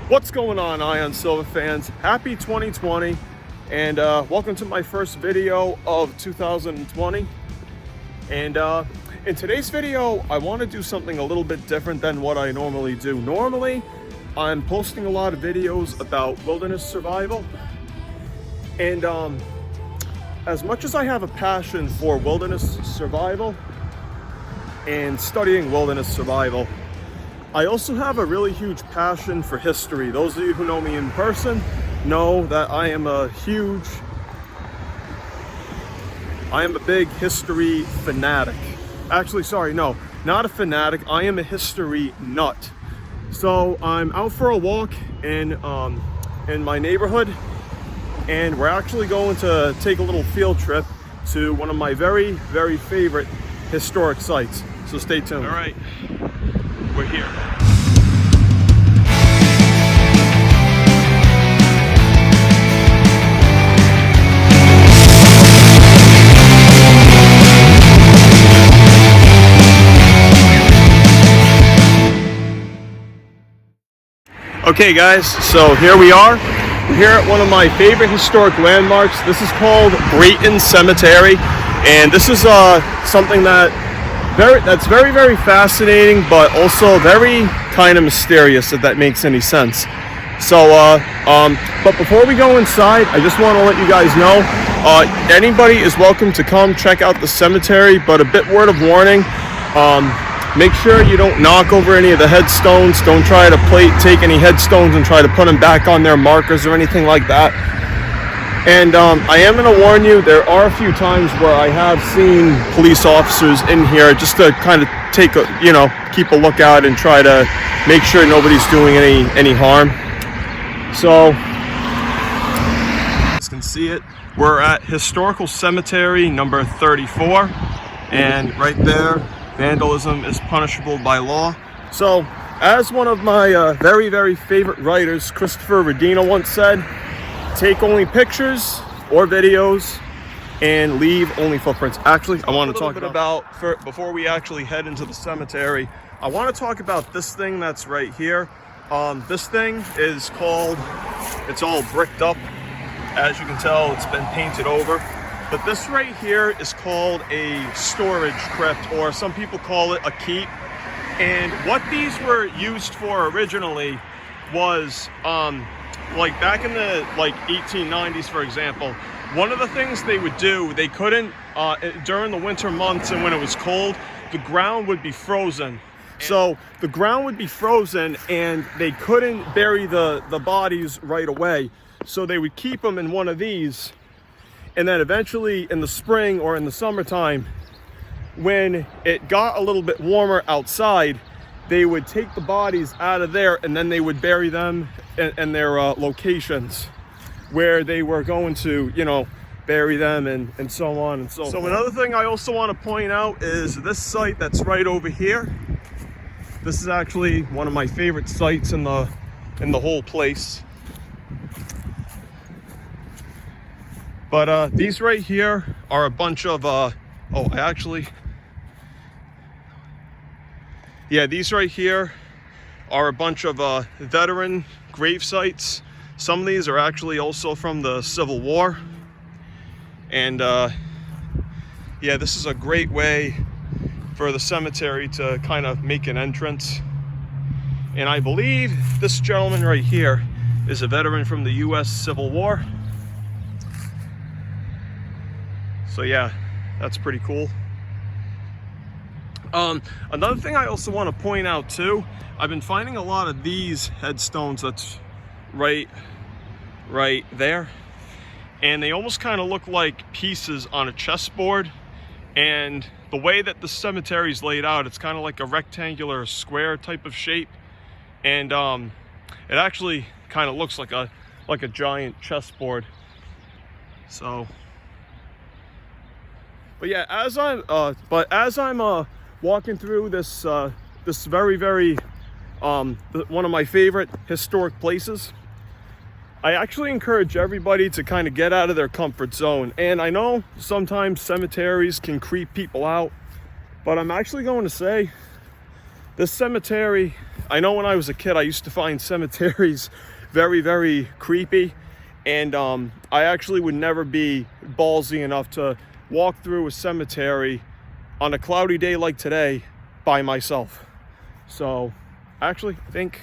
What's going on, Ion Silver fans? Happy 2020, and welcome to my first video of 2020. And in today's video, I want to do something a little bit different than what I normally do. Normally, I'm posting a lot of videos about wilderness survival, and as much as I have a passion for wilderness survival and studying wilderness survival, I also have a really huge passion for history. Those of you who know me in person know that I am a big history fanatic. Actually, sorry, no, not a fanatic. I am a history nut. So I'm out for a walk in my neighborhood, and we're actually going to take a little field trip to one of my very, very favorite historic sites. So stay tuned. All right. We're here. Okay guys, so here we are. We're here at one of my favorite historic landmarks. This is called Brayton Cemetery, and this is something that's very, very fascinating, but also very kind of mysterious, if that makes any sense. So, but before we go inside, I just want to let you guys know, anybody is welcome to come check out the cemetery, but a word of warning, make sure you don't knock over any of the headstones. Don't try to take any headstones and try to put them back on their markers or anything like that. And I am going to warn you, there are a few times where I have seen police officers in here just to kind of keep a lookout and try to make sure nobody's doing any harm. So, you guys can see it. We're at Historical Cemetery number 34, and right there, vandalism is punishable by law. So, as one of my very, very favorite writers, Christopher Redina, once said, take only pictures or videos and leave only footprints. Actually, I want to talk about before we actually head into the cemetery, I want to talk about this thing that's right here. This thing is called, it's all bricked up. As you can tell, it's been painted over. But this right here is called a storage crypt, or some people call it a keep. And what these were used for originally was, like back in the 1890s, for example, one of the things they would do, they couldn't, during the winter months and when it was cold, the ground would be frozen. So the ground would be frozen and they couldn't bury the bodies right away. So they would keep them in one of these. And then eventually in the spring or in the summertime, when it got a little bit warmer outside, they would take the bodies out of there and then they would bury them in their locations where they were going to, bury them and so on and so forth. So another thing I also want to point out is this site that's right over here. This is actually one of my favorite sites in the whole place. But these right here are a bunch of, these right here are a bunch of veteran grave sites. Some of these are actually also from the Civil War. And this is a great way for the cemetery to kind of make an entrance. And I believe this gentleman right here is a veteran from the US Civil War. So yeah, that's pretty cool. Another thing I also want to point out too, I've been finding a lot of these headstones that's right there, and they almost kind of look like pieces on a chessboard. And the way that the cemetery is laid out, it's kind of like a rectangular square type of shape, and it actually kind of looks like a giant chessboard. So, but yeah, as I'm walking through this this very, very one of my favorite historic places, I actually encourage everybody to kind of get out of their comfort zone. And I know sometimes cemeteries can creep people out, but I'm actually going to say This cemetery, I know when I was a kid, I used to find cemeteries very, very creepy. And I actually would never be ballsy enough to walk through a cemetery on a cloudy day like today by myself. So actually, I think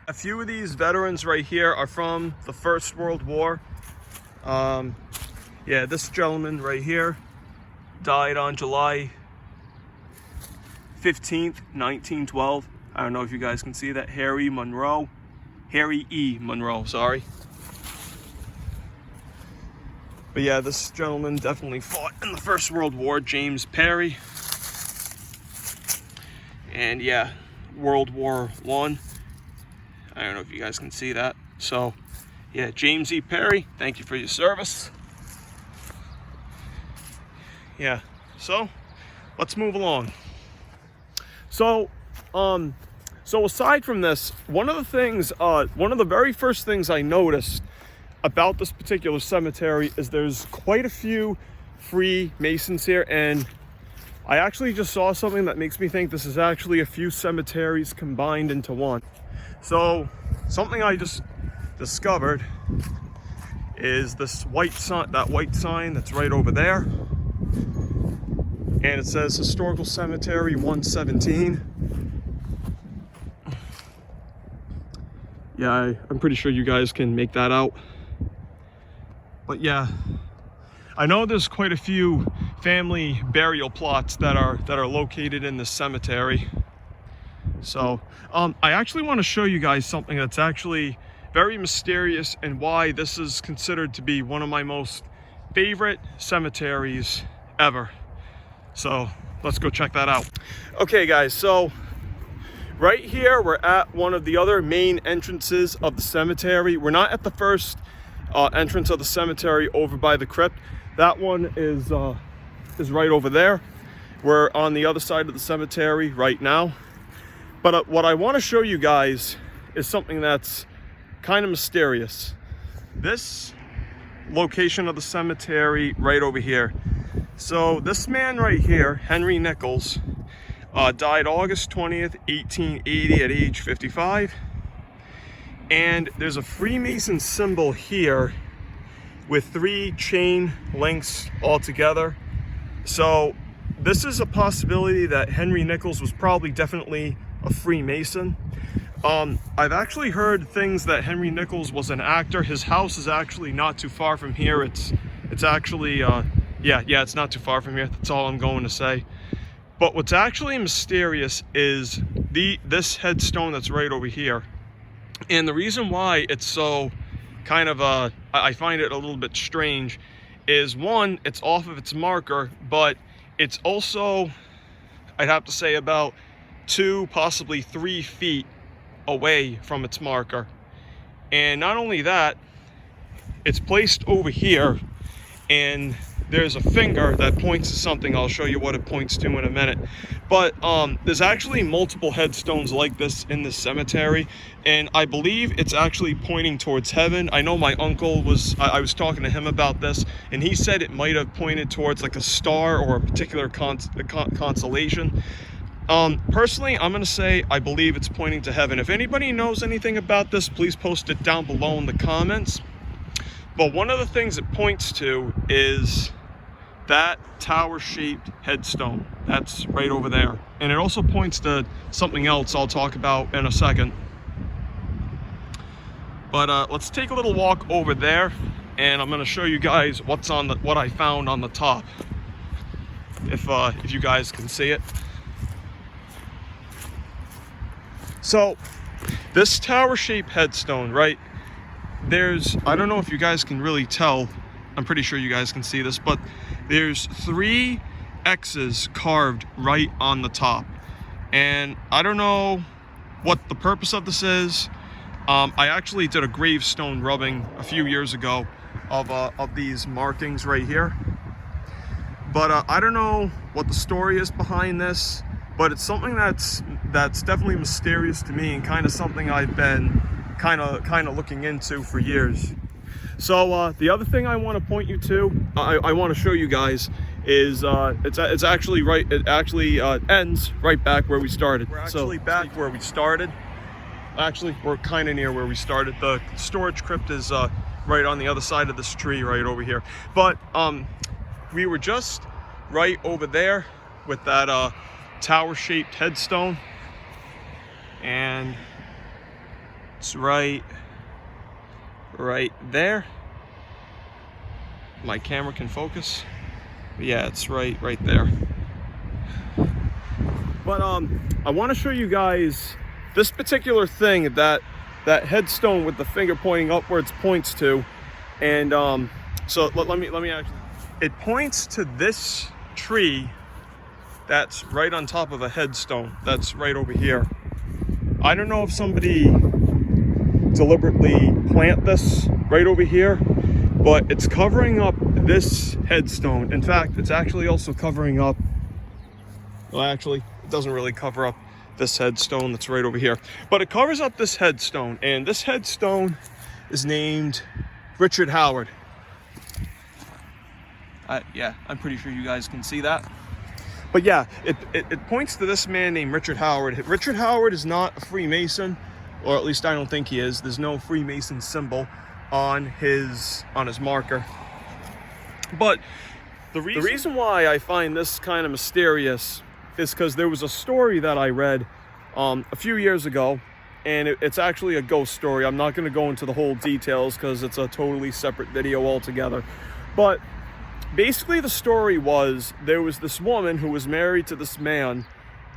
a few of these veterans right here are from the First World War. Yeah, this gentleman right here died on July 15th, 1912. I don't know if you guys can see that. Harry E. Monroe, sorry. But yeah, this gentleman definitely fought in the First World War, James Perry. And yeah, World War I. I don't know if you guys can see that. So yeah, James E. Perry, thank you for your service. Yeah, so let's move along. So aside from this, one of the very first things I noticed about this particular cemetery is there's quite a few Freemasons here, and I actually just saw something that makes me think this is actually a few cemeteries combined into one. So something I just discovered is this white sign that's right over there, and it says Historical Cemetery 117. Yeah, I'm pretty sure you guys can make that out. But yeah, I know there's quite a few family burial plots that are located in this cemetery. So I actually want to show you guys something that's actually very mysterious and why this is considered to be one of my most favorite cemeteries ever. So let's go check that out. Okay guys, so right here we're at one of the other main entrances of the cemetery. We're not at the first entrance of the cemetery over by the crypt. That one is right over there. We're on the other side of the cemetery right now. But what I want to show you guys is something that's kind of mysterious. This location of the cemetery right over here. So this man right here, Henry Nichols, died August 20th, 1880 at age 55. And there's a Freemason symbol here with 3 chain links all together. So this is a possibility that Henry Nichols was probably definitely a Freemason. I've actually heard things that Henry Nichols was an actor. His house is actually not too far from here. It's actually, it's not too far from here. That's all I'm going to say. But what's actually mysterious is this headstone that's right over here. And the reason why it's so kind of, I find it a little bit strange is, one, it's off of its marker, but it's also, I'd have to say, about 2, possibly 3 feet away from its marker. And not only that, it's placed over here, and there's a finger that points to something. I'll show you what it points to in a minute. But there's actually multiple headstones like this in this cemetery, and I believe it's actually pointing towards heaven. I know my uncle I was talking to him about this, and he said it might have pointed towards like a star or a particular constellation. Personally, I'm gonna say I believe it's pointing to heaven. If anybody knows anything about this, please post it down below in the comments. But one of the things it points to is that tower-shaped headstone that's right over there, and it also points to something else I'll talk about in a second. But let's take a little walk over there, and I'm going to show you guys what I found on the top, if you guys can see it. So this tower-shaped headstone, right, I don't know if you guys can really tell, I'm pretty sure you guys can see this, but there's 3 X's carved right on the top. And I don't know what the purpose of this is. I actually did a gravestone rubbing a few years ago of these markings right here. But I don't know what the story is behind this, but it's something that's definitely mysterious to me, and kind of something I've been kind of looking into for years. So the other thing I want to point you to, I want to show you guys, is it's actually right. It actually ends right back where we started. We're actually back where we started. Actually, we're kind of near where we started. The storage crypt is right on the other side of this tree, right over here. But we were just right over there with that tower-shaped headstone, and it's right there. My camera can focus. But yeah, it's right there. But I want to show you guys this particular thing that headstone with the finger pointing upwards points to. And so let me actually, it points to this tree that's right on top of a headstone that's right over here. I don't know if somebody deliberately planted this right over here, but it's covering up this headstone. In fact, it's actually also covering up, well, actually, it doesn't really cover up this headstone that's right over here, but it covers up this headstone, and this headstone is named Richard Howard. Yeah, I'm pretty sure you guys can see that. But yeah, it points to this man named Richard Howard. Richard Howard is not a Freemason, or at least I don't think he is. There's no Freemason symbol on his marker. But the reason why I find this kind of mysterious is because there was a story that I read a few years ago, and it's actually a ghost story. I'm not going to go into the whole details because it's a totally separate video altogether. But basically the story was, there was this woman who was married to this man,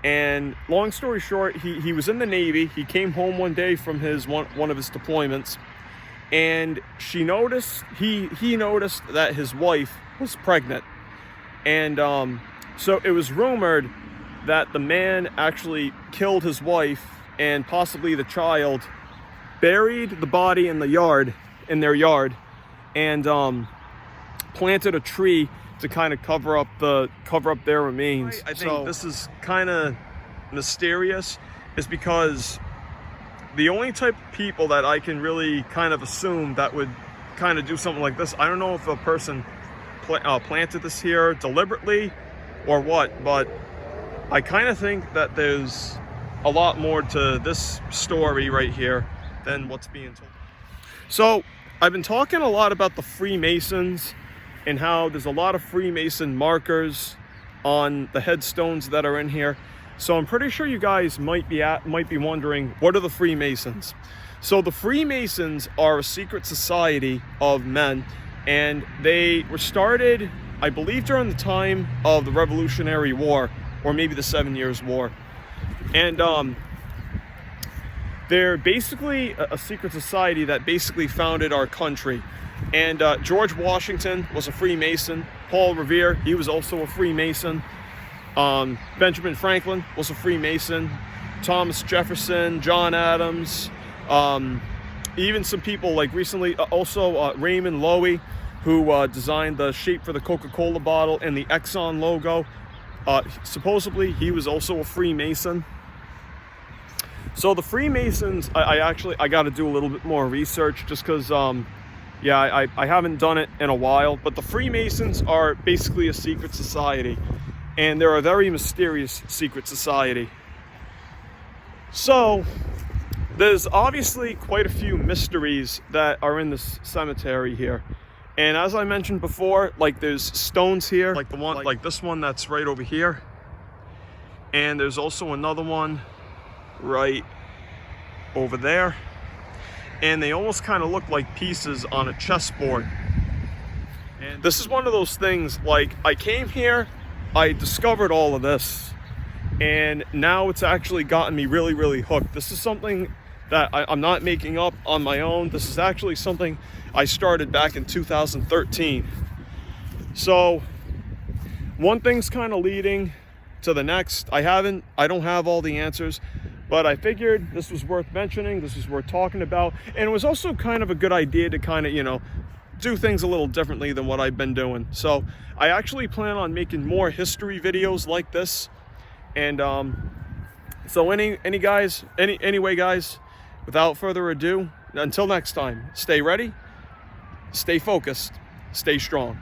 and long story short, he was in the Navy. He came home one day from one of his deployments, and he noticed that his wife was pregnant. And so it was rumored that the man actually killed his wife and possibly the child, buried the body in their yard, and planted a tree to kind of cover up their remains. I think this is kind of mysterious, is because the only type of people that I can really kind of assume that would kind of do something like this, I don't know if a person planted this here deliberately or what, but I kind of think that there's a lot more to this story right here than what's being told. So I've been talking a lot about the Freemasons and how there's a lot of Freemason markers on the headstones that are in here. So I'm pretty sure you guys might be wondering, what are the Freemasons? So the Freemasons are a secret society of men, and they were started, I believe, during the time of the Revolutionary War, or maybe the 7 Years' War. And they're basically a secret society that basically founded our country. And George Washington was a Freemason. Paul Revere, he was also a Freemason. Benjamin Franklin was a Freemason. Thomas Jefferson, John Adams, even some people like recently, also Raymond Loewy, who designed the shape for the Coca-Cola bottle and the Exxon logo. Supposedly he was also a Freemason. So the Freemasons, I got to do a little bit more research, just because yeah, I haven't done it in a while. But the Freemasons are basically a secret society, and they're a very mysterious secret society. So there's obviously quite a few mysteries that are in this cemetery here. And as I mentioned before, like, there's stones here, like the one, like this one that's right over here. And there's also another one right over there. And they almost kind of look like pieces on a chessboard. And this is one of those things, like, I came here, I discovered all of this, and now it's actually gotten me really, really hooked. This is something that I'm not making up on my own. This is actually something I started back in 2013. So one thing's kind of leading to the next. I don't have all the answers, but I figured this was worth mentioning, this was worth talking about, and it was also kind of a good idea to kind of, you know, do things a little differently than what I've been doing. So I actually plan on making more history videos like this. And so anyway guys, without further ado, until next time, stay ready, stay focused, stay strong.